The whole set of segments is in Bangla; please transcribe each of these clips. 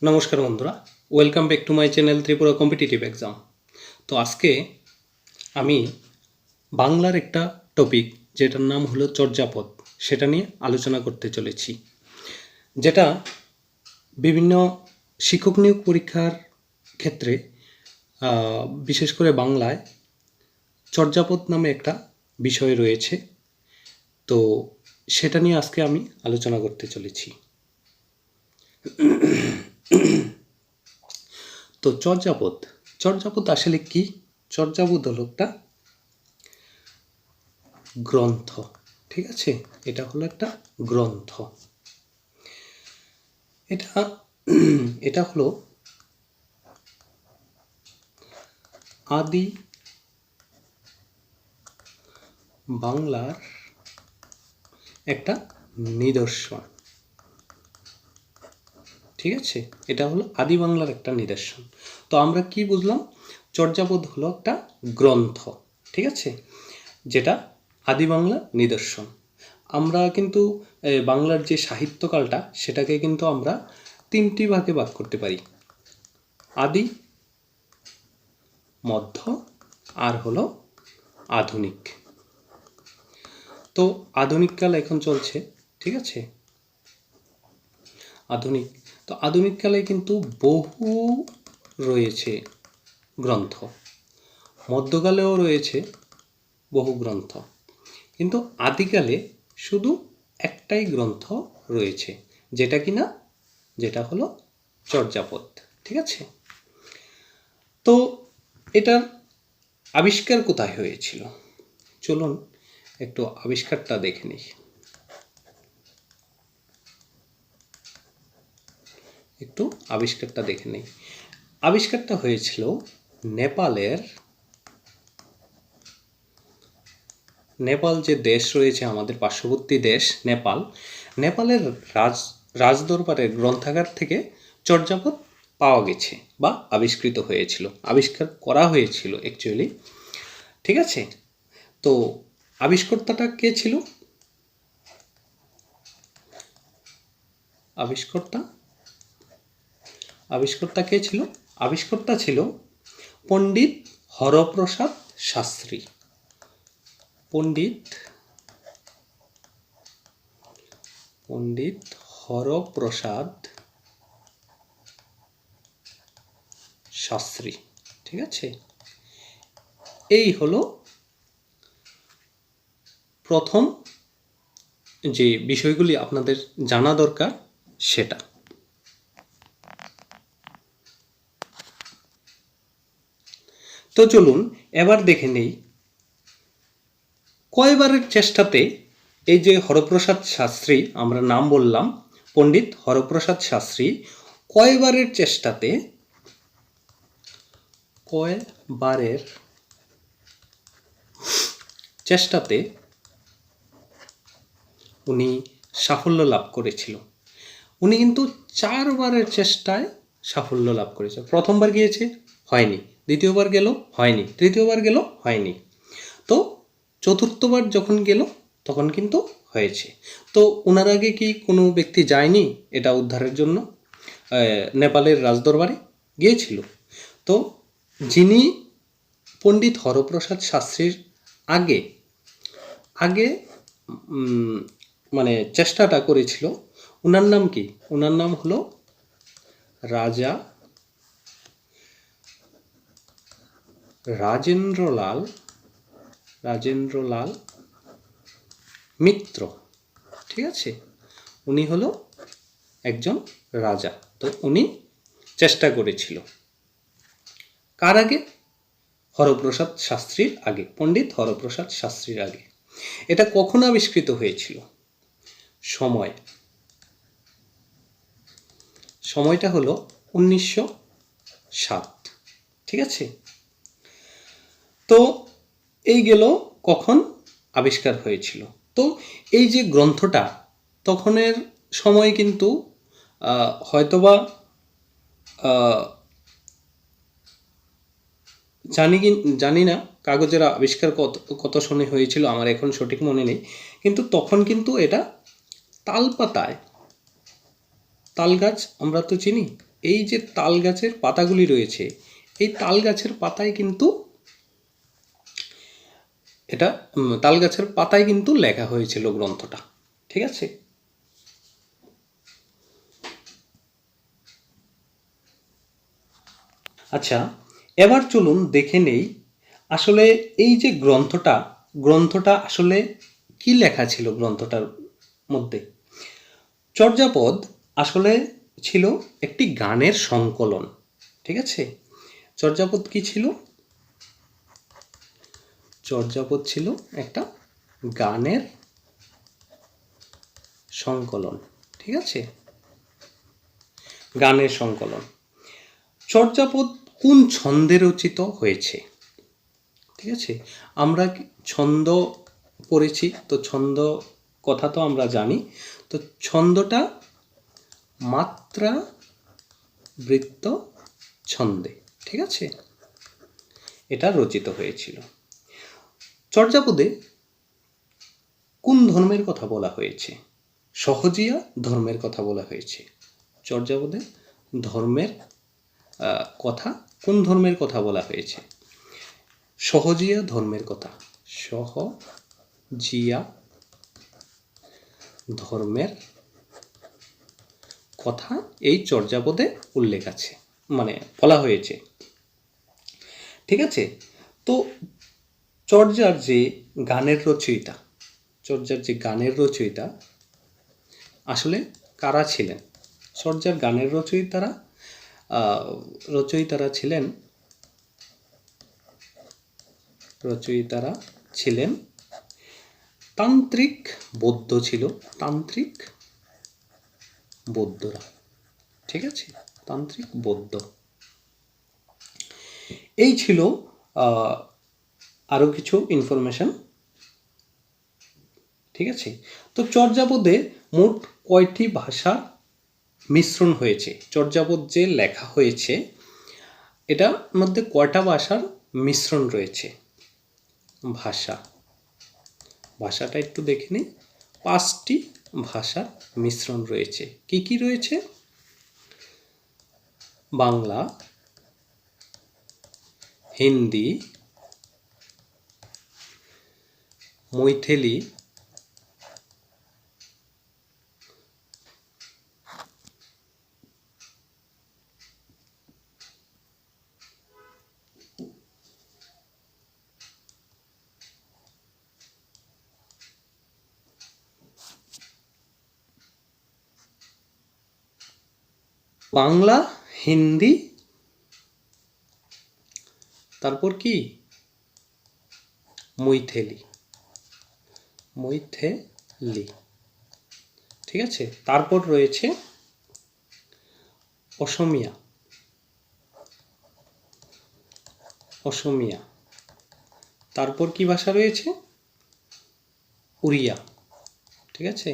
নমস্কার বন্ধুরা, welcome back to my channel Tripura competitive exam. তো আজকে আমি বাংলার একটা টপিক যেটার নাম হলো চর্যাপদ, সেটা নিয়ে আলোচনা করতে চলেছি। যেটা বিভিন্ন শিক্ষক নিয়োগ পরীক্ষার ক্ষেত্রে বিশেষ করে বাংলায় চর্যাপদ নামে একটা বিষয় রয়েছে। তো সেটা নিয়ে আজকে আমি আলোচনা করতে চলেছি। তো চর্যাপদ আসলে কি? চর্যাপদ হলো একটা গ্রন্থ, ঠিক আছে? এটা হলো একটা গ্রন্থ। এটা হলো আদি বাংলার একটা নিদর্শন, ঠিক আছে? এটা হলো আদি বাংলার একটা নিদর্শন। তো আমরা কি বুঝলাম? চর্যাপদ হলো একটা গ্রন্থ, ঠিক আছে, যেটা আদি বাংলা নিদর্শন। আমরা কিন্তু বাংলার যে সাহিত্যকালটা সেটাকে কিন্তু আমরা তিনটি ভাগে ভাগ করতে পারি: আদি, মধ্য আর হলো আধুনিক। তো আধুনিক কাল এখন চলছে, ঠিক আছে? আধুনিক কালে কিন্তু বহু রয়েছে গ্রন্থ, মধ্যকালেও রয়েছে বহু গ্রন্থ, কিন্তু আদিকালে শুধু একটাই গ্রন্থ রয়েছে, যেটা হলো চর্যাপদ, ঠিক আছে? তো এটার আবিষ্কার কোথায় হয়েছিল? চলুন একটু আবিষ্কারটা দেখে নিই। আবিষ্কারটা হয়েছিল নেপাল যে দেশ রয়েছে, আমাদের পার্শ্ববর্তী দেশ নেপালের রাজদরবারের গ্রন্থাগার থেকে চর্যাপদ পাওয়া গেছে বা আবিষ্কার করা হয়েছিল অ্যাকচুয়ালি, ঠিক আছে? তো আবিষ্কর্তাটা কে ছিল? আবিষ্কর্তা ছিল পণ্ডিত হরপ্রসাদ শাস্ত্রী। পণ্ডিত হরপ্রসাদ শাস্ত্রী, ঠিক আছে? এই হলো প্রথম যে বিষয়গুলি আপনাদের জানা দরকার সেটা। তো চলুন এবার দেখে নেই কয়বারের চেষ্টাতে এই যে হরপ্রসাদ শাস্ত্রী, আমরা নাম বললাম পণ্ডিত হরপ্রসাদ শাস্ত্রী, কয়বারের চেষ্টাতে উনি সাফল্য লাভ করেছিল? উনি কিন্তু 4 বারের চেষ্টায় সাফল্য লাভ করেছে। প্রথমবার গিয়েছে, হয়নি; দ্বিতীয়বার গেল, হয়নি; তৃতীয়বার গেল, হয়নি। তো চতুর্থবার যখন গেল তখন কিন্তু হয়েছে। তো ওনার আগে কি কোনো ব্যক্তি যায়নি এটা উদ্ধারের জন্য? নেপালের রাজদরবারে গিয়েছিল। তো যিনি পণ্ডিত হরপ্রসাদ শাস্ত্রীর আগে মানে চেষ্টাটা করেছিল, ওনার নাম কি? ওনার নাম হলো রাজা রাজেন্দ্রলাল মিত্র, ঠিক আছে? উনি হলো একজন রাজা। তো উনি চেষ্টা করেছিল কার আগে? হরপ্রসাদ শাস্ত্রীর আগে, পণ্ডিত হরপ্রসাদ শাস্ত্রীর আগে। এটা কখন আবিষ্কৃত হয়েছিল? সময়টা হলো 1907, ঠিক আছে? তো এই গেল কখন আবিষ্কার হয়েছিল। তো এই যে গ্রন্থটা, তখনের সময় কিন্তু হয়তোবা জানি না কাগজের আবিষ্কার কত সনে হয়েছিল, আমার এখন সঠিক মনে নেই, কিন্তু তখন কিন্তু এটা তাল গাছ আমরা তো চিনি, এই যে তাল গাছের পাতাগুলি রয়েছে, এই তাল গাছের পাতায় কিন্তু তাল গাছের পাতায় কিন্তু লেখা হয়েছিল গ্রন্থটা। ঠিক আছে, আচ্ছা এবার চলুন দেখে নেই আসলে এই যে গ্রন্থটা আসলে কি লেখা ছিল গ্রন্থটার মধ্যে। চর্যাপদ আসলে ছিল একটি গানের সংকলন। ঠিক আছে, চর্যাপদ কি ছিল? চর্যাপদ ছিল একটা গানের সংকলন। ঠিক আছে, গানের সংকলন। চর্যাপদ কোন ছন্দে রচিত হয়েছে? ঠিক আছে, আমরা ছন্দ পড়েছি, তো ছন্দ কথা তো আমরা জানি। তো ছন্দটা মাত্রা বৃত্ত ছন্দে, ঠিক আছে, এটা রচিত হয়েছিল। চর্যাপদে কোন ধর্মের কথা বলা হয়েছে? সহজিয়া ধর্মের কথা বলা হয়েছে। চর্যাপদে ধর্মের কথা, কোন ধর্মের কথা বলা হয়েছে? সহজিয়া ধর্মের কথা। সহজিয়া ধর্মের কথা এই চর্যাপদে উল্লেখ আছে, মানে বলা হয়েছে। ঠিক আছে, তো চর্যার যে গানের রচয়িতা আসলে কারা ছিলেন? চর্যার গানের রচয়িতারা ছিলেন তান্ত্রিক বৌদ্ধ ছিল, তান্ত্রিক বৌদ্ধরা। ঠিক আছে, তান্ত্রিক বৌদ্ধ। এই ছিল আরো কিছু ইনফরমেশন। ঠিক আছে, তো চর্যাপদে মোট কয়টি ভাষা মিশ্রণ হয়েছে? চর্যাপদ যে লেখা হয়েছে এটার মধ্যে কয়টা ভাষার মিশ্রণ রয়েছে? ভাষাটা একটু দেখে নিই। 5টি ভাষার মিশ্রণ রয়েছে। কি কি রয়েছে? বাংলা, হিন্দি, মৈথিলি, বাংলা, হিন্দি, তারপর কি মৈথিলি। ঠিক আছে, তারপর রয়েছে অসমিয়া। তারপর কি ভাষা রয়েছে? উড়িয়া। ঠিক আছে,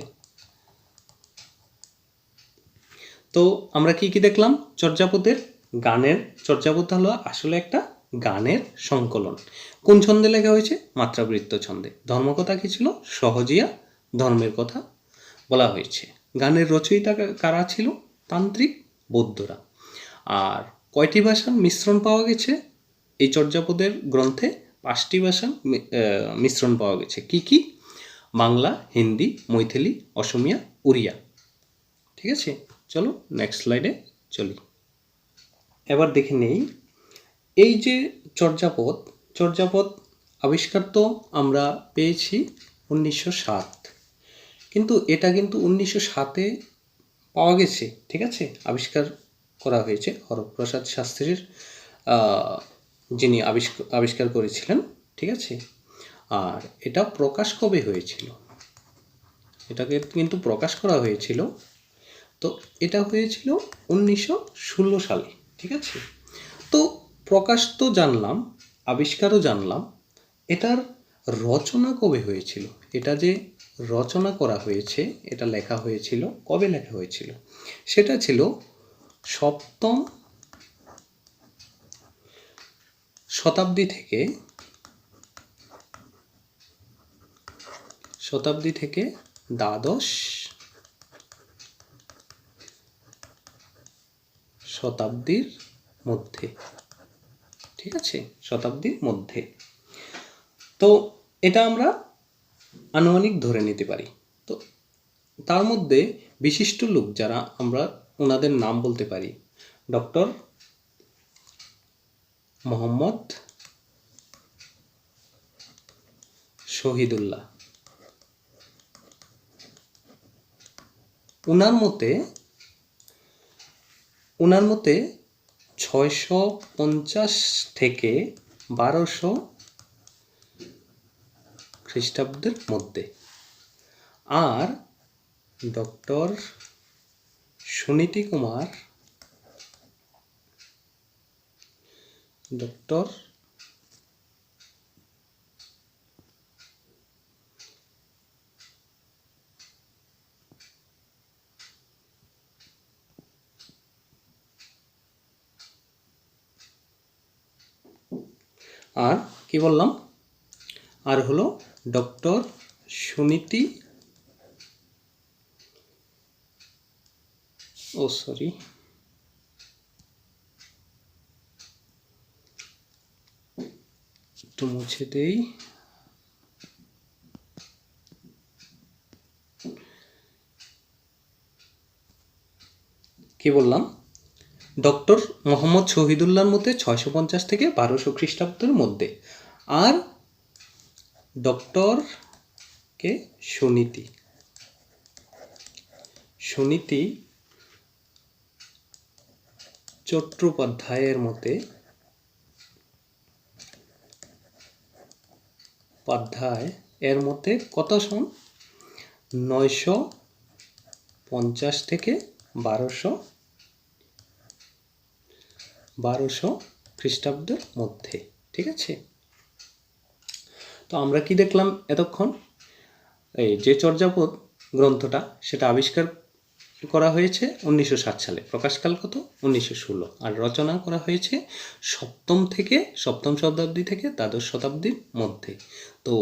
তো আমরা কি কি দেখলাম? চর্যাপদ হলো আসলে একটা গানের সংকলন। কোন ছন্দে লেখা হয়েছে? মাত্রাবৃত্ত ছন্দে। ধর্মকথা কি ছিল? সহজিয়া ধর্মের কথা বলা হয়েছে। গানের রচয়িতা কারা ছিল? তান্ত্রিক বৌদ্ধরা। আর কয়টি ভাষার মিশ্রণ পাওয়া গেছে এই চর্যাপদের গ্রন্থে? 5টি ভাষার মিশ্রণ পাওয়া গেছে। কি কি? বাংলা, হিন্দি, মৈথিলি, অসমিয়া, উড়িয়া। ঠিক আছে, চলো নেক্সট স্লাইডে চলি। এবার দেখে নেই এই যে চর্যাপদ আবিষ্কার তো আমরা পেয়েছি 1907, কিন্তু এটা কিন্তু 1907-এ পাওয়া গেছে। ঠিক আছে, আবিষ্কার করা হয়েছে হরপ্রসাদ শাস্ত্রীর, যিনি আবিষ্কার করেছিলেন। ঠিক আছে, আর এটা প্রকাশ কবে হয়েছিল? এটাকে কিন্তু প্রকাশ করা হয়েছিল, তো এটা হয়েছিল 1916 সালে। ঠিক আছে, তো প্রকাশ তো জানলাম, আবিষ্কারও জানলাম, এটার রচনা কবে হয়েছিল? এটা যে রচনা করা হয়েছে, এটা লেখা হয়েছিল কবে? লেখা হয়েছিল সেটা ছিল 7ম শতাব্দী থেকে দ্বাদশ শতাব্দীর মধ্যে, ঠিক আছে, শতাব্দীর মধ্যে। তো এটা আমরা আনুমানিক ধরে নিতে পারি। তো তার মধ্যে বিশিষ্ট লোক যারা, আমরা ওনাদের নাম বলতে পারি। ডক্টর মোহাম্মদ শহীদুল্লাহ, ওনার মতে 650 থেকে 1200 খ্রিস্টাব্দের মধ্যে। আর ডক্টর সুনীতি কুমার, ডক্টর আর কি বললাম, আর হলো ডক্টর সুনীতি, একটু মুছে দেই। কি বললাম, ডক্টর মোহাম্মদ শহীদুল্লাহর মতে 650 থেকে 1200 খ্রিস্টাব্দের মধ্যে। আর ডক্টর কে সুনীতি চট্টোপাধ্যায়ের মতে কত সন? 950 থেকে 1200 খ্রিস্টাব্দের মধ্যে, ঠিক আছে। তো আমরা কি দেখলাম এতক্ষণ? এই যে চর্যাপদ গ্রন্থটা, সেটা আবিষ্কার করা হয়েছে 1960 সালে, প্রকাশকাল কত? 1916। আর রচনা করা হয়েছে সপ্তম শতাব্দী থেকে দ্বাদশ শতাব্দীর মধ্যে। তো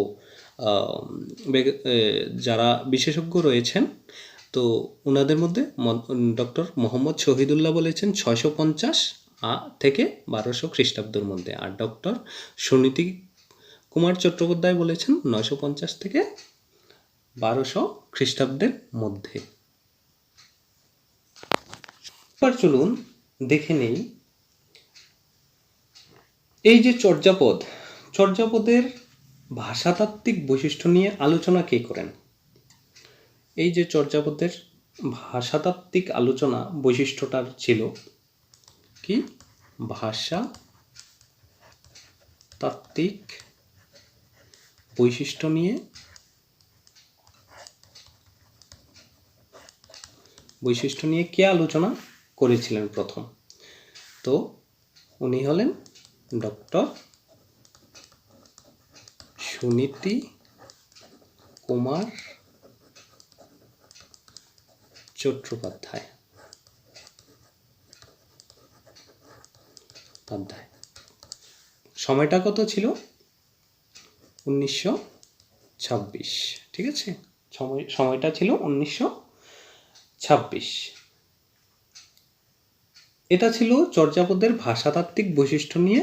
যারা বিশেষজ্ঞ রয়েছেন, তো ওনাদের মধ্যে ডক্টর মোহাম্মদ শহীদুল্লাহ বলেছেন 650 থেকে 1200 খ্রিস্টাব্দের মধ্যে। আর ডক্টর সুনীতি কুমার চট্টোপাধ্যায় বলেছেন 950 থেকে 1200 খ্রিস্টাব্দের মধ্যে। এবার চলুন দেখে নেই এই যে চর্যাপদের ভাষাতাত্ত্বিক বৈশিষ্ট্য নিয়ে আলোচনা কে করেন? এই যে চর্যাপদের ভাষাতাত্ত্বিক আলোচনা বৈশিষ্ট্যটা ছিল কি? ভাষাতাত্ত্বিক বৈশিষ্ট্য নিয়ে কে আলোচনা করেছিলেন প্রথম? তো উনি হলেন ডক্টর সুনীতি কুমার চট্টোপাধ্যায়। সময়টা কত ছিল? 1926, ঠিক আছে। সময়টা ছিল 1926। এটা ছিল চর্যাপদের ভাষাতাত্ত্বিক বৈশিষ্ট্য নিয়ে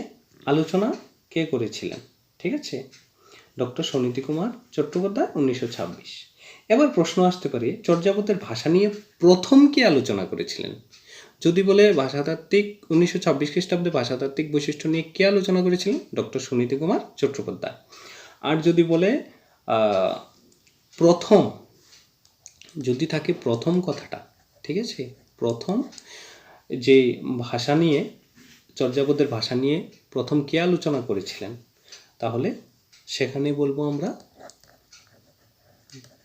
আলোচনা কে করেছিলেন, ঠিক আছে? ডক্টর সুনীতি কুমার চট্টোপাধ্যায়, 1926। এবার প্রশ্ন আসতে পারে, চর্যাপদের ভাষা নিয়ে প্রথম কে আলোচনা করেছিলেন? যদি বলে ভাষাতাত্ত্বিক 1926 খ্রিস্টাব্দে ভাষাতাত্ত্বিক বৈশিষ্ট্য নিয়ে কে আলোচনা করেছিলেন? ডক্টর সুনীতি কুমার চট্টোপাধ্যায়। আর যদি বলে প্রথম, যদি থাকে প্রথম কথাটা, ঠিক আছে, প্রথম যে ভাষা নিয়ে, চর্যাপদের ভাষা নিয়ে প্রথম কে আলোচনা করেছিলেন, তাহলে সেখানে বলবো আমরা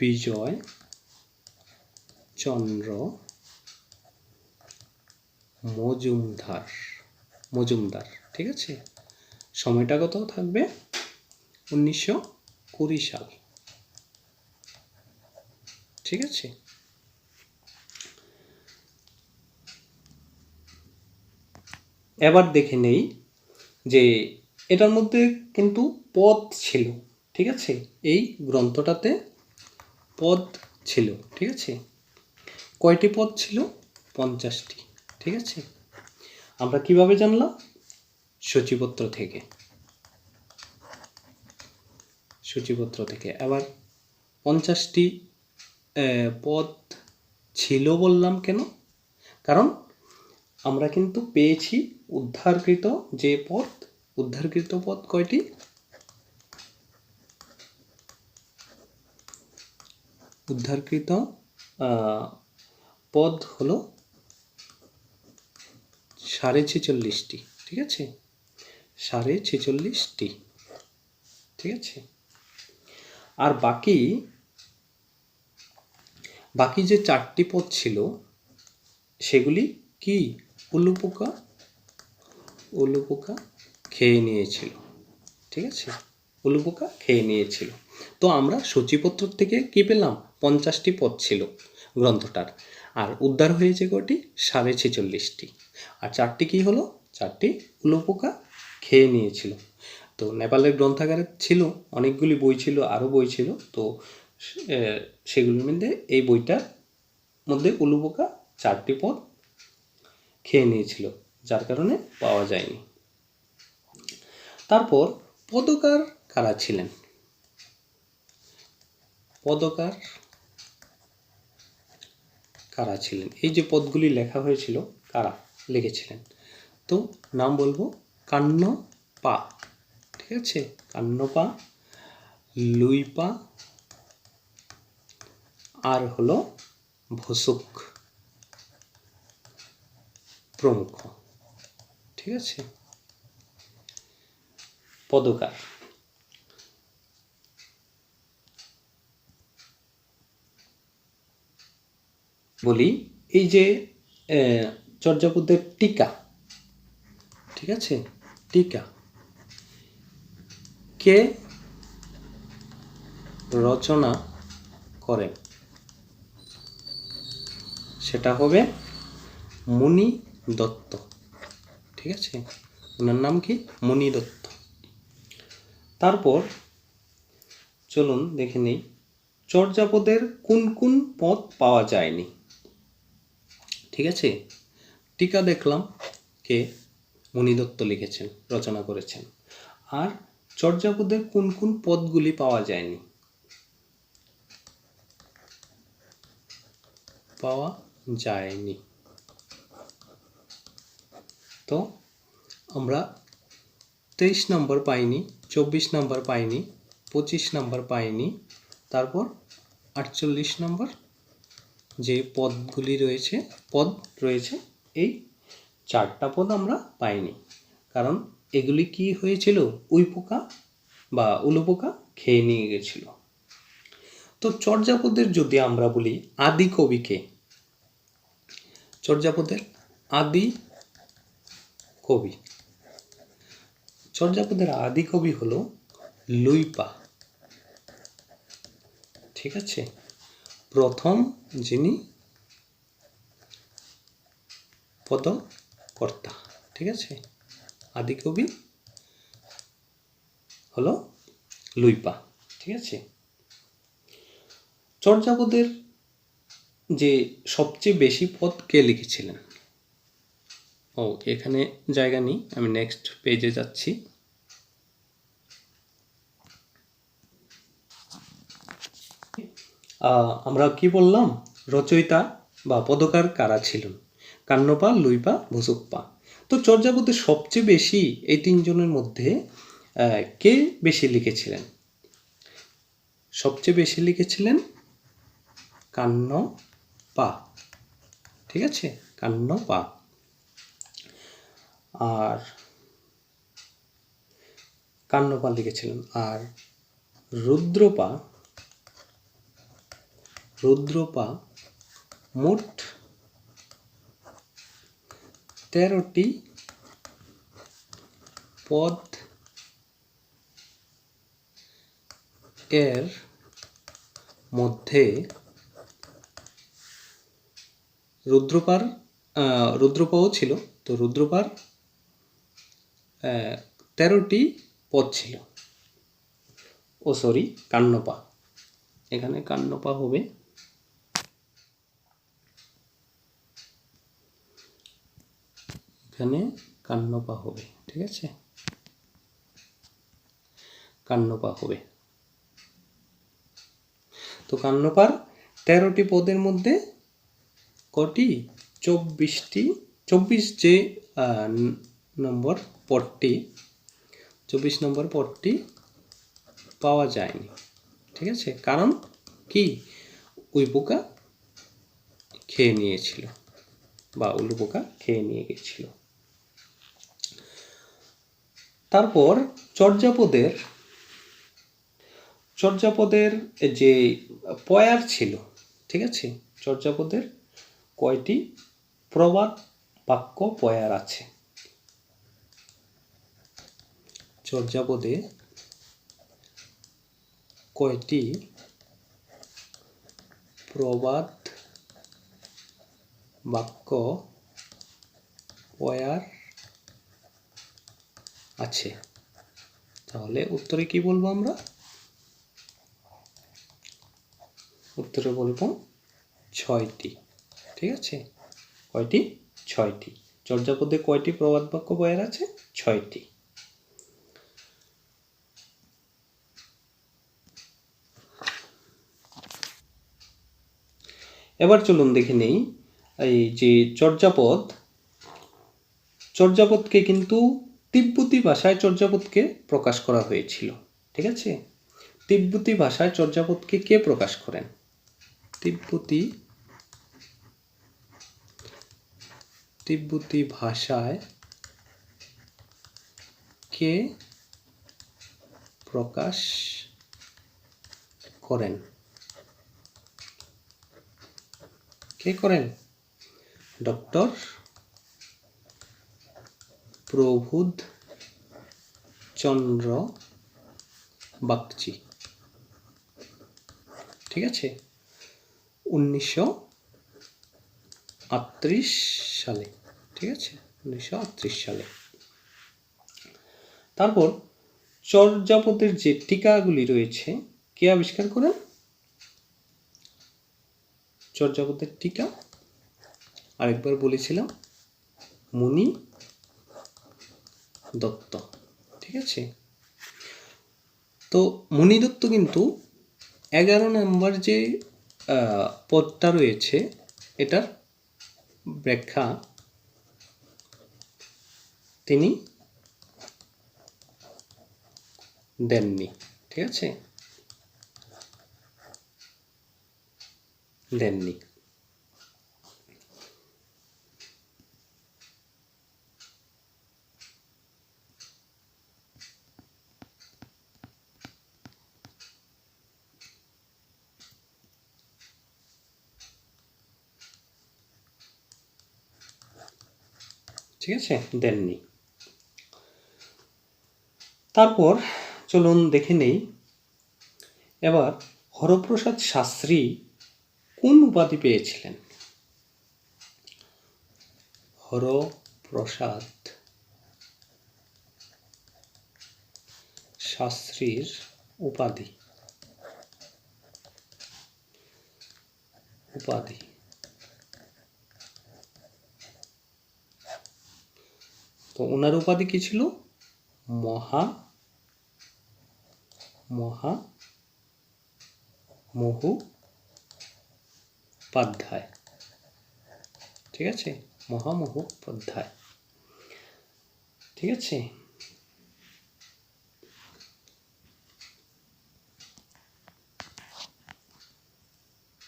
বিজয় চন্দ্র মজুমদার, ঠিক আছে। সময়টা কত থাকবে? 1920 সাল, ঠিক আছে। এবার দেখে নেই যে এটার মধ্যে কিন্তু পদ ছিল, ঠিক আছে। এই গ্রন্থটাতে পদ ছিল, ঠিক আছে। কয়টি পদ ছিল? 50টি, ঠিক আছে। আমরা কিভাবে জানলাম? সূচিপত্র থেকে। এবার 50টি পদ ছিল বললাম কেন? কারণ আমরা কিন্তু পেয়েছি উদ্ধারকৃত পদ কয়টি? উদ্ধারকৃত পদ হলো 46.5টি। ঠিক আছে, 46.5টি। ঠিক আছে, আর বাকি যে 4টি পদ ছিল সেগুলি কি? উলুপোকা খেয়ে নিয়েছিল। ঠিক আছে, উলুপোকা খেয়ে নিয়েছিল। তো আমরা সূচিপত্র থেকে কি পেলাম? 50টি পদ ছিল গ্রন্থটার, আর উদ্ধার হয়েছে কটি? 46.5টি। আর 4টি কি হলো? 4টি উলুপোকা খেয়ে নিয়েছিল। তো নেপালের গ্রন্থাগারে ছিল অনেকগুলি বই ছিল, আরও বই ছিল। তো সেগুলির মধ্যে এই বইটার মধ্যে উলুপোকা 4টি পদ খেয়ে নিয়েছিল, যার কারণে পাওয়া যায়নি। তারপর পদকার কারা ছিলেন? এই যে পদগুলি লেখা হয়েছিল, কারা লিখেছিলেন? তো নাম বলবো কান্নপা। ঠিক আছে, কান্নপা, লুইপা, আর হলো ভুসুক প্রমুখ। ঠিক আছে, পদকার। বলি এই যে চর্যাপদের টিকা, ঠিক আছে, টিকা কে রচনা করেন? সেটা হবে মুনি দত্ত। ঠিক আছে, ওনার নাম কি? মুনি দত্ত। তারপর চলুন দেখে নিই চর্যাপদের কোন কোন পদ পাওয়া যায়নি। ঠিক আছে, টিকা দেখলাম কে? মুনি দত্ত লিখেছেন, রচনা করেছেন। আর চর্যাপদের কোন কোন পদগুলি পাওয়া যায়নি? তো আমরা 23 নম্বর পাইনি, 24 নম্বর পাইনি, 25 নম্বর পাইনি, তারপর 48 নম্বর যে পদগুলি রয়েছে এই 4টা পদ আমরা পাইনি, কারণ এগুলি কি হয়েছিল? উইপোকা বা উলুপোকা খেয়ে নিয়ে গেছিল। তো চর্যাপদের যদি আমরা বলি আদি কবিকে, চর্যাপদের আদি কবি হলো লুইপা। ঠিক আছে, প্রথম যিনি পদকর্তা। ঠিক আছে, আদি কবি হলো লুইপা। ঠিক আছে, চর্যাপদের যে সবচেয়ে বেশি পদ কে লিখেছিলেন? এখানে জায়গা নেই, আমি নেক্সট পেজে যাচ্ছি। আমরা কি বললাম? রচয়িতা বা পদকার কারা ছিলেন? কান্নপা, লুইপা, ভুসুকপা। তো চর্যাপদের সবচেয়ে বেশি এই 3 জনের মধ্যে কে বেশি লিখেছিলেন? সবচেয়ে বেশি লিখেছিলেন কান্নপা। ঠিক আছে, কান্নপা। আর কান্নপা লিখেছিলেন। আর রুদ্রপা মোট 13টি পদ এর মধ্যে রুদ্রপাও ছিল। তো রুদ্রপার 13টি পদ ছিল। কান্নপা, এখানে কান্নপা হবে। এখানে কান্নপা হবে, ঠিক আছে, কান্নপা হবে। তো কান্নপার 13টি পদের মধ্যে কটি? 24টি। 24 যে নম্বর পদটি, 24 নম্বর পদটি পাওয়া যায়নি, ঠিক আছে, কারণ কি? উইপোকা খেয়ে নিয়েছিল বা উলুপোকা খেয়ে নিয়ে গেছিল। তারপর চর্যাপদের যে পয়ার ছিল, ঠিক আছে, চর্যাপদের কয়টি প্রবাদ বাক্য পয়ার আছে? চর্যাপদে কয়টি প্রবাদ বাক্য পয়ার আছে? তাহলে উত্তরে কি বলবো আমরা? উত্তরে বলবো 6টি, ঠিক আছে। কয়টি? 6টি। চর্যাপদে কয়টি প্রবাদ বাক্য পয়ার আছে? 6টি। এবার চলুন দেখে নেই এই যে চর্যাপদকে কিন্তু তিব্বতী ভাষায় চর্যাপদকে প্রকাশ করা হয়েছিল, ঠিক আছে। তিব্বতী ভাষায় চর্যাপদকে কে প্রকাশ করেন? তিব্বতী ভাষায় কে প্রকাশ করেন? কে করেন? ডক্টর প্রবোধচন্দ্র বাগচি, ঠিক আছে, 1938 সালে, ঠিক আছে, 1938 সালে। তারপর চর্যাপদের যে টিকাগুলি রয়েছে কে আবিষ্কার করেন? চর্যাপদের টিকা আরেকবার বলেছিলাম মুনি দত্ত, ঠিক আছে। তো মুনি দত্ত কিন্তু 11 নম্বর যে পদটা রয়েছে এটার ব্যাখ্যা তিনি দেননি, ঠিক আছে, দেননি। ঠিক আছে, দেননি। তারপর চলুন দেখে নেই এবার হরপ্রসাদ শাস্ত্রী কোন উপাধি পেয়েছিলেন? হরপ্রসাদ শাস্ত্রীর উপাধি তো ওনার উপাধি কি ছিল? মহামহোপাধ্যায়, ঠিক আছে, মহামহোপাধ্যায়, ঠিক আছে।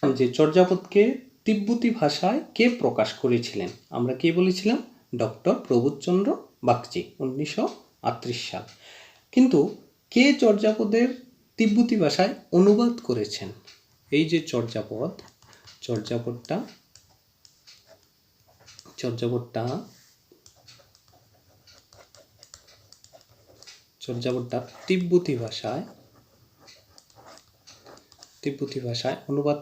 যে চর্যাপদকে তিব্বতী ভাষায় কে প্রকাশ করেছিলেন? আমরা কে বলেছিলাম? ডক্টর প্রবোধচন্দ্র বাগচি, 1938 সাল। কিন্তু কে চর্যাপদের তিব্বতী ভাষায় অনুবাদ করেছেন? এই যে চর্যাপদটা তিব্বতী ভাষায় অনুবাদ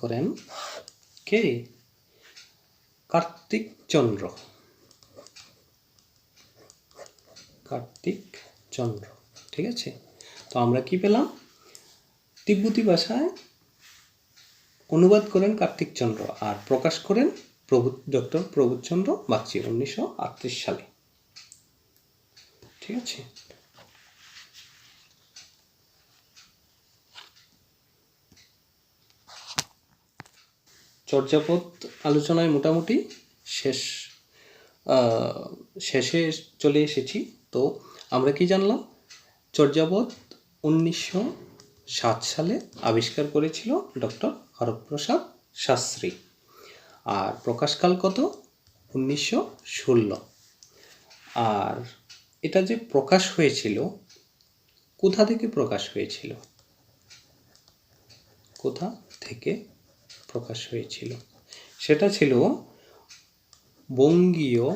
করেন কে? কার্তিক চন্দ্র, ঠিক আছে। তো আমরা কি পেলাম? তিব্বতী ভাষায় অনুবাদ করেন কার্তিক চন্দ্র আর প্রকাশ করেন ডক্টর প্রবোধচন্দ্র বাগচি 1938 সালে। ঠিক আছে। চর্যাপদ আলোচনায় মোটামুটি শেষে চলে এসেছি। তো আমরা কি জানলাম? চর্যাপদ 1907 সালে আবিষ্কার করেছিল ডক্টর হরপ্রসাদ শাস্ত্রী, আর প্রকাশকাল কত? 1916। আর এটা যে প্রকাশ হয়েছিল, কোথা থেকে প্রকাশ হয়েছিল? কোথা থেকে প্রকাশ হয়েছিল? সেটা ছিল বঙ্গীয়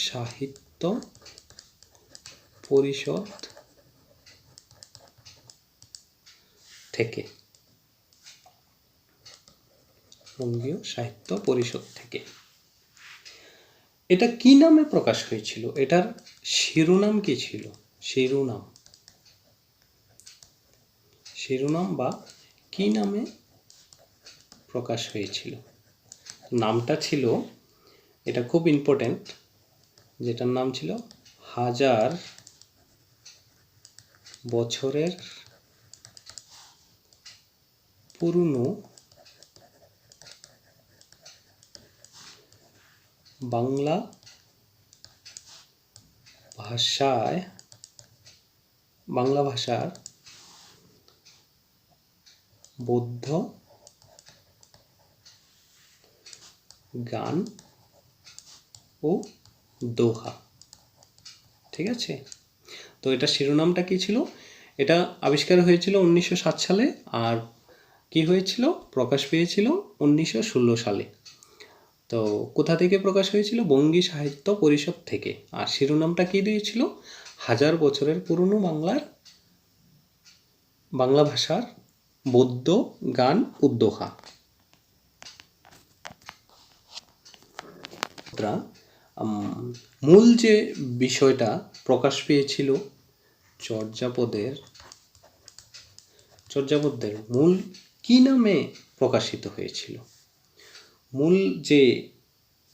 সাহিত্য পরিষদ থেকে। বঙ্গীয় সাহিত্য পরিষদ থেকে। এটা কি নামে প্রকাশ হয়েছিল? এটার শিরোনাম কি ছিল? শিরোনাম বা কি নামে প্রকাশ হয়েছিল? নামটা ছিল, এটা খুব ইম্পর্টেন্ট, যেটার নাম ছিল হাজার বছরের পুরনো বাংলা ভাষার বৌদ্ধ গান ও দোহা। ঠিক আছে। তো এটা শিরোনামটা কি ছিল? এটা আবিষ্কার হয়েছিল 1907 সালে, আর কি হয়েছিল? প্রকাশ পেয়েছিল 1916 সালে। তো কোথা থেকে প্রকাশ হয়েছিল? বঙ্গী সাহিত্য পরিষদ থেকে। আর শিরোনামটা কি দিয়েছিল? হাজার বছরের পুরনো বাংলা ভাষার বৌদ্ধ গান ও দোহা। মূল যে বিষয়টা প্রকাশ পেয়েছিল চর্যাপদের মূল কি নামে প্রকাশিত হয়েছিল? মূল যে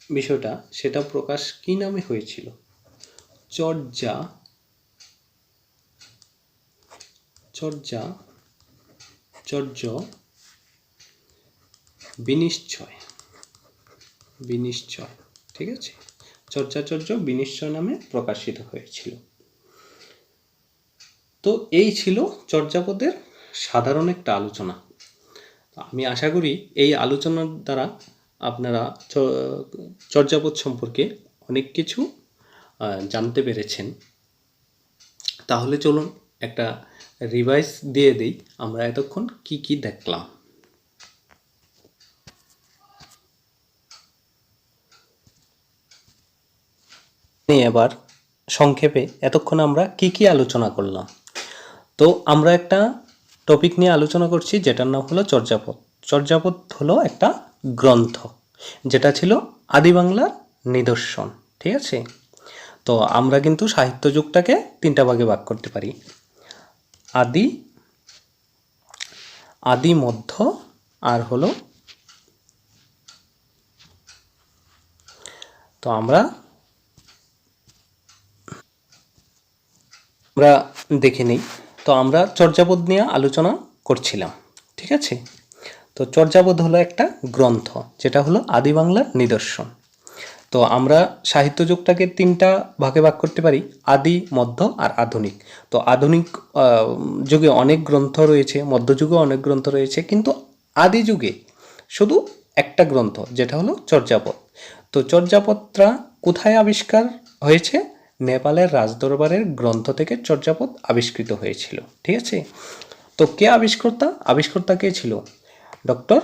বিষয়টা সেটা প্রকাশ কি নামে হয়েছিল? চর্য বিনিশ্চয়। ঠিক আছে। চর্যাচর্য বিনিশ্চয় নামে প্রকাশিত হয়েছিল। তো এই ছিল চর্যাপদের সাধারণ একটা আলোচনা। আমি আশা করি এই আলোচনার দ্বারা আপনারা চর্যাপদ সম্পর্কে অনেক কিছু জানতে পেরেছেন। তাহলে চলুন একটা রিভাইজ দিয়ে দেই আমরা এতক্ষণ কি কি দেখলাম। এবার সংক্ষেপে এতক্ষণ আমরা কি কি আলোচনা করলাম। তো আমরা একটা টপিক নিয়ে আলোচনা করছি যেটার নাম হলো চর্যাপদ। চর্যাপদ হলো একটা গ্রন্থ যেটা ছিল আদি বাংলার নিদর্শন। ঠিক আছে। তো আমরা কিন্তু সাহিত্য যুগটাকে 3টা ভাগে ভাগ করতে পারি: আদি মধ্য আর হলো। তো আমরা দেখে নিই। তো আমরা চর্যাপদ নিয়ে আলোচনা করছিলাম। ঠিক আছে। তো চর্যাপদ হলো একটা গ্রন্থ যেটা হলো আদি বাংলার নিদর্শন। তো আমরা সাহিত্য যুগটাকে 3টা ভাগে ভাগ করতে পারি: আদি, মধ্য আর আধুনিক। তো আধুনিক যুগে অনেক গ্রন্থ রয়েছে, মধ্যযুগে অনেক গ্রন্থ রয়েছে, কিন্তু আদি যুগে শুধু একটা গ্রন্থ যেটা হলো চর্যাপদ। তো চর্যাপদটা কোথায় আবিষ্কার হয়েছে? নেপালের রাজদরবারের গ্রন্থ থেকে চর্যাপদ আবিষ্কৃত হয়েছিল। ঠিক আছে। তো কে আবিষ্কর্তা কে ছিল? ডক্টর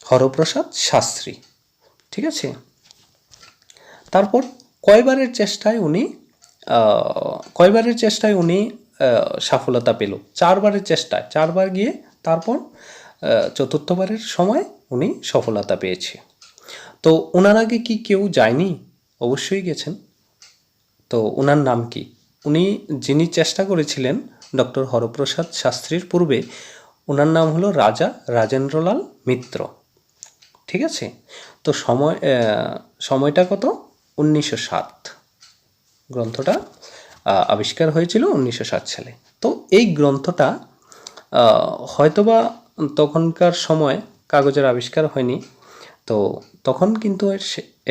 হরপ্রসাদ শাস্ত্রী। ঠিক আছে। তারপর কয়বারের চেষ্টায় উনি সফলতা পেল? 4বারের চেষ্টায়। 4বার গিয়ে তারপর 4র্থবারের সময় উনি সফলতা পেয়েছে। তো ওনার আগে কি কেউ যায়নি? অবশ্যই গেছেন। তো ওনার নাম কি? যিনি চেষ্টা করেছিলেন ডক্টর হরপ্রসাদ শাস্ত্রীর পূর্বে ওনার নাম হলো রাজা রাজেন্দ্রলাল মিত্র। ঠিক আছে, তো সময়টা কত? 1907। গ্রন্থটা আবিষ্কার হয়েছিল 1907 সালে। তো এই গ্রন্থটা হয়তোবা তখনকার সময় কাগজের আবিষ্কার হয়নি, তো তখন কিন্তু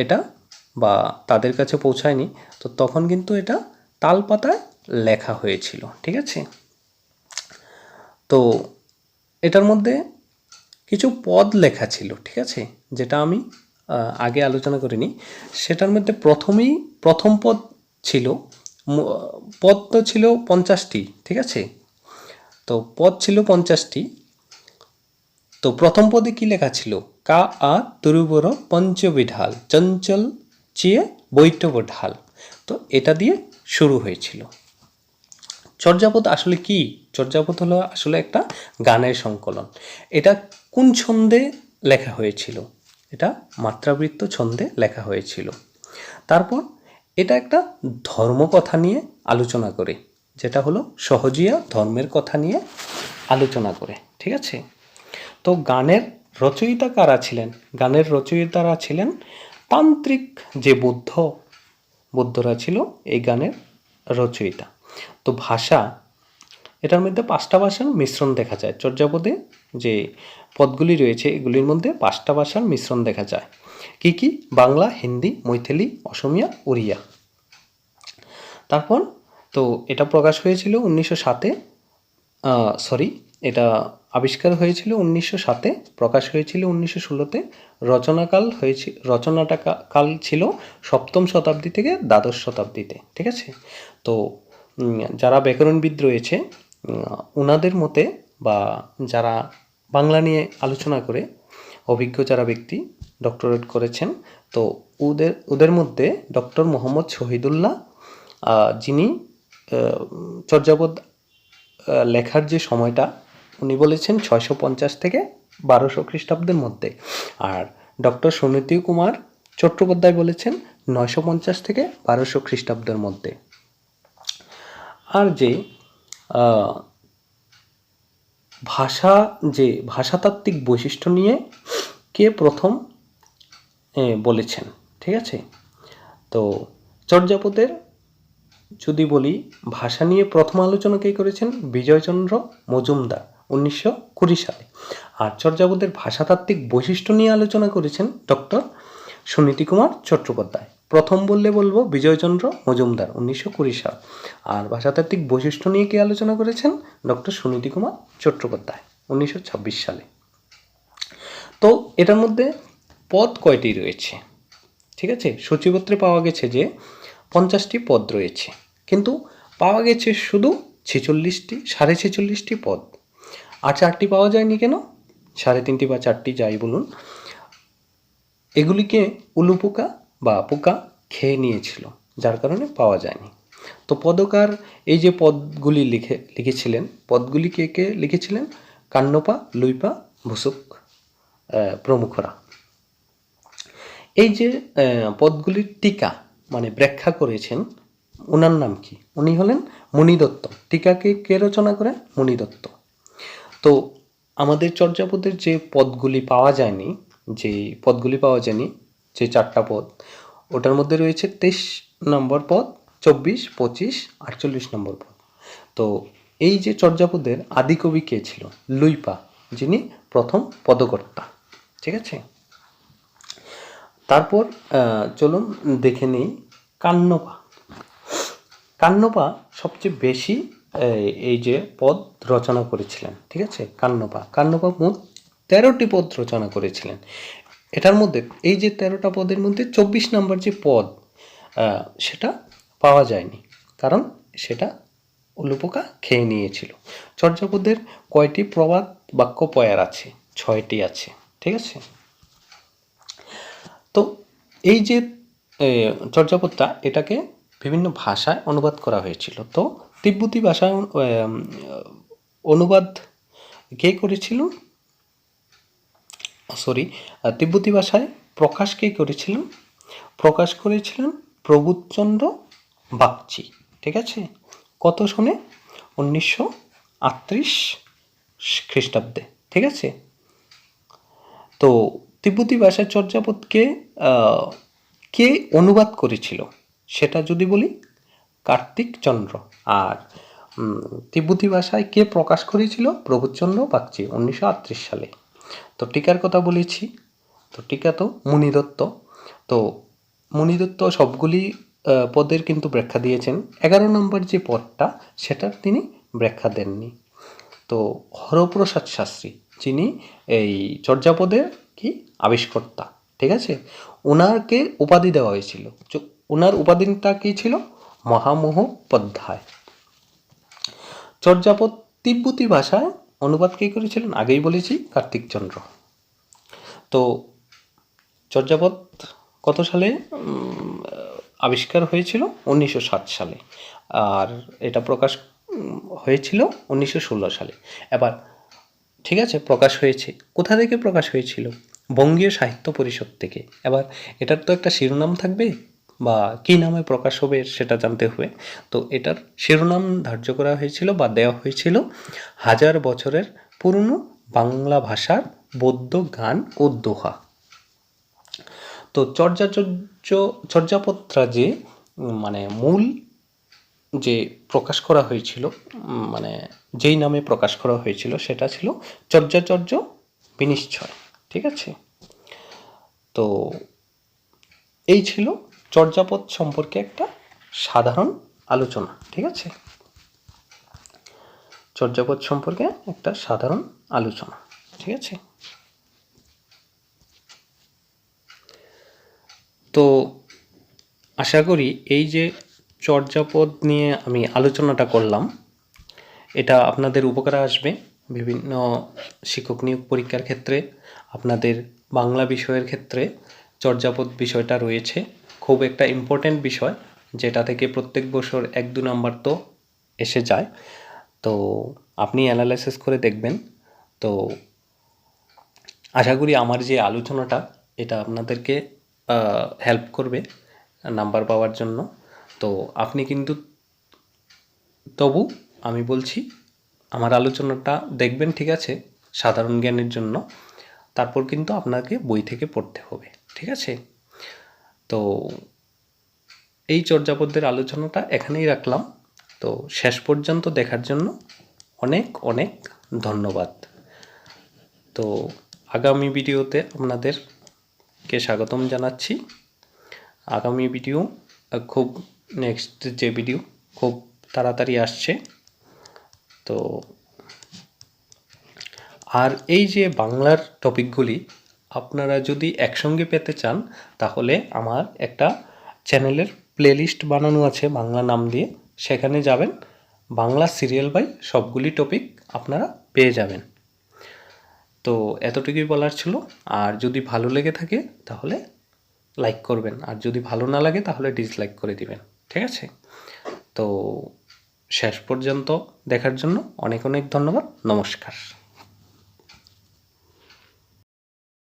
এটা বা তাদের কাছে পৌঁছায়নি, তো তখন কিন্তু এটা তালপাতায় লেখা হয়েছিল। ঠিক আছে, তো এটার মধ্যে কিছু পদ লেখা ছিল। ঠিক আছে, যেটা আমি আগে আলোচনা করিনি। সেটার মধ্যে প্রথম পদ ছিল, পদ তো ছিল 50টি। ঠিক আছে, তো পদ ছিল 50টি। তো প্রথম পদে কি লেখা ছিল? কা আ তরুবর পঞ্চবিঢাল চঞ্চল চিয়ে বৈটব ঢাল। তো এটা দিয়ে শুরু হয়েছিল। চর্যাপদ আসলে কি? চর্যাপদ হলো আসলে একটা গানের সংকলন। এটা কোন ছন্দে লেখা হয়েছিল? এটা মাত্রাবৃত্ত ছন্দে লেখা হয়েছিল। তারপর এটা একটা ধর্মকথা নিয়ে আলোচনা করে, যেটা হলো সহজিয়া ধর্মের কথা নিয়ে আলোচনা করে। ঠিক আছে, তো গানের রচয়িতা কারা ছিলেন? গানের রচয়িতারা ছিলেন তান্ত্রিক যে বৌদ্ধরা ছিল এই গানের রচয়িতা। তো ভাষা, এটার মধ্যে 5টা ভাষার মিশ্রণ দেখা যায়। চর্যাপদে যে পদগুলি রয়েছে এগুলির মধ্যে 5টা ভাষার মিশ্রণ দেখা যায়। কি কি? বাংলা, হিন্দি, মৈথিলি, অসমিয়া, উড়িয়া। তারপর তো এটা প্রকাশ হয়েছিল 1907-এ, এটা আবিষ্কার হয়েছিল 1907-এ, প্রকাশ হয়েছিল 1916-তে। রচনাটা কাল ছিল 7ম শতাব্দী থেকে দ্বাদশ শতাব্দীতে। ঠিক আছে, তো যারা ব্যাকরণবিদ রয়েছে ওনাদের মতে, বা যারা বাংলা নিয়ে আলোচনা করে অভিজ্ঞ যারা ব্যক্তি ডক্টরেট করেছেন, তো ওদের মধ্যে ডক্টর মোহাম্মদ শহীদুল্লাহ, যিনি চর্যাপদ লেখার যে সময়টা উনি বলেছেন 650 থেকে 1200 খ্রিস্টাব্দের মধ্যে। আর ডক্টর সুনীতি কুমার চট্টোপাধ্যায় বলেছেন 950 থেকে 1200 খ্রিস্টাব্দের মধ্যে। আর যে ভাষাতাত্ত্বিক বৈশিষ্ট্য নিয়ে কে প্রথম বলেছেন? ঠিক আছে, তো চর্যাপদের যদি বলি, ভাষা নিয়ে প্রথম আলোচনা কে করেছেন? বিজয়চন্দ্র মজুমদার 1920 সালে। আর চর্যাপদের ভাষাতাত্ত্বিক বৈশিষ্ট্য নিয়ে আলোচনা করেছেন ডক্টর সুনীতি কুমার চট্টোপাধ্যায়। প্রথম বলবো বিজয়চন্দ্র মজুমদার 1920 সাল। আর ভাষাতাত্ত্বিক বৈশিষ্ট্য নিয়ে কে আলোচনা করেছেন? ডক্টর সুনীতি কুমার চট্টোপাধ্যায় 1926 সালে। তো এটার মধ্যে পদ কয়টি রয়েছে? ঠিক আছে, সূচিপত্রে পাওয়া গেছে যে 50টি পদ রয়েছে, কিন্তু পাওয়া গেছে শুধু 46টি পদ। আর 4টি পাওয়া যায়নি কেন? 3.5টি বা 4টি যাই বলুন, এগুলিকে উলুপোকা বা পোকা খেয়ে নিয়েছিল, যার কারণে পাওয়া যায়নি। তো পদকার এই যে পদগুলি লিখেছিলেন, পদগুলি কে লিখেছিলেন? কান্নপা, লুইপা, ভুসুক প্রমুখরা। এই যে পদগুলির টিকা মানে ব্যাখ্যা করেছেন, ওনার নাম কি? উনি হলেন মণিদত্ত। টিকাকে কে রচনা করেন? মণিদত্ত। তো আমাদের চর্যাপদের যে পদগুলি পাওয়া যায়নি, যে 4টা পদ, ওটার মধ্যে রয়েছে 23 নম্বর পদ, 24, 25, 48 নম্বর পদ। তো এই যে চর্যাপদের আদিকবি কে ছিল? লুইপা, যিনি প্রথম পদকর্তা। ঠিক আছে, তারপর চলুন দেখে নিই কান্নপা সবচেয়ে বেশি এই যে পদ রচনা করেছিলেন। ঠিক আছে, কান্নপা মোট 13টি পদ রচনা করেছিলেন। এটার মধ্যে এই যে 13টা পদের মধ্যে 24 নম্বর যে পদ, সেটা পাওয়া যায়নি, কারণ সেটা উলুপোকা খেয়ে নিয়েছিল। চর্যাপদের কয়টি প্রবাদ বাক্য পয়ার আছে? 6টি আছে। ঠিক আছে, তো এই যে চর্যাপদটা, এটাকে বিভিন্ন ভাষায় অনুবাদ করা হয়েছিল। তো তিব্বতী ভাষায় অনুবাদ কে করেছিল? তিব্বতী ভাষায় প্রকাশ কে করেছিলেন? প্রকাশ করেছিলেন প্রবোধচন্দ্র বাগচি। ঠিক আছে, কত সনে? 1938 খ্রিস্টাব্দে। ঠিক আছে? তো তিব্বতী ভাষায় চর্যাপদকে কে অনুবাদ করেছিল সেটা যদি বলি, কার্তিক চন্দ্র। আর তিব্বতী ভাষায় কে প্রকাশ করেছিল? প্রবোধচন্দ্র বাগচি 1938 সালে। তো টিকার কথা বলেছি, তো টিকা তো মুনিদত্ত। তো মুনিদত্ত সবগুলি পদের কিন্তু ব্যাখ্যা দিয়েছেন। 11 নম্বর যে পদটা সেটার তিনি ব্যাখ্যা দেননি। তো হরপ্রসাদ শাস্ত্রী, যিনি এই চর্যাপদের কি আবিষ্কর্তা, ঠিক আছে, ওনাকে উপাধি দেওয়া হয়েছিল। ওনার উপাধিটা কি ছিল? মহামহোপাধ্যায়। চর্যাপদ তিব্বতী ভাষায় অনুবাদ কে করেছিলেন? আগেই বলেছি, কার্তিক চন্দ্র। তো চর্যাপদ কত সালে আবিষ্কার হয়েছিল? 1907 সালে। আর এটা প্রকাশ হয়েছিল 1916 সালে। এবার ঠিক আছে, প্রকাশ হয়েছে কোথা থেকে? প্রকাশ হয়েছিল বঙ্গীয় সাহিত্য পরিষদ থেকে। এবার এটার তো একটা শিরোনাম থাকবে, বা কী নামে প্রকাশ হবে সেটা জানতে হবে। তো এটার শিরোনাম ধার্য করা হয়েছিল বা দেওয়া হয়েছিল 1000 বছরের পুরনো বাংলা ভাষার বৌদ্ধ গান ও দোহা। তো চর্যাপদটা যে মানে মূল যে প্রকাশ করা হয়েছিল, মানে যেই নামে প্রকাশ করা হয়েছিল সেটা ছিল চর্যাচর্য বিনিশ্চয়। ঠিক আছে? তো এই ছিল চর্যাপদ সম্পর্কে একটা সাধারণ আলোচনা। ঠিক আছে? চর্যাপদ সম্পর্কে একটা সাধারণ আলোচনা। ঠিক আছে? তো আশা করি এই যে চর্যাপদ নিয়ে আমি আলোচনাটা করলাম, এটা আপনাদের উপকারে আসবে। বিভিন্ন শিক্ষক নিয়োগ পরীক্ষার ক্ষেত্রে, আপনাদের বাংলা বিষয়ের ক্ষেত্রে চর্যাপদ বিষয়টা রয়েছে, খুব একটা ইম্পর্ট্যান্ট বিষয়, যেটা থেকে প্রত্যেক বছর 1-2 নাম্বার তো এসে যায়। তো আপনি অ্যানালাইসিস করে দেখবেন। তো আশা করি আমার যে আলোচনাটা এটা আপনাদেরকে হেল্প করবে নাম্বার পাওয়ার জন্য। তো আপনি কিন্তু তবু আমি বলছি আমার আলোচনাটা দেখবেন, ঠিক আছে, সাধারণ জ্ঞানের জন্য। তারপর কিন্তু আপনাকে বই থেকে পড়তে হবে। ঠিক আছে? তো এই চর্যাপদের আলোচনাটা এখানেই রাখলাম। তো শেষ পর্যন্ত দেখার জন্য অনেক অনেক ধন্যবাদ। তো আগামী ভিডিওতে আপনাদেরকে স্বাগতম জানাচ্ছি। আগামী ভিডিও খুব নেক্সট যে ভিডিও খুব তাড়াতাড়ি আসছে। তো আর এই যে বাংলার টপিকগুলি আপনারা যদি একসঙ্গে পেতে চান, তাহলে আমার একটা চ্যানেলের প্লেলিস্ট বানানো আছে বাংলা নাম দিয়ে, সেখানে যাবেন, বাংলা সিরিয়াল বাই সবগুলি টপিক আপনারা পেয়ে যাবেন। তো এতটুকুই বলার ছিল। আর যদি ভালো লেগে থাকে তাহলে লাইক করবেন, আর যদি ভালো না লাগে তাহলে ডিসলাইক করে দিবেন। ঠিক আছে? তো শেষ পর্যন্ত দেখার জন্য অনেক অনেক ধন্যবাদ। নমস্কার।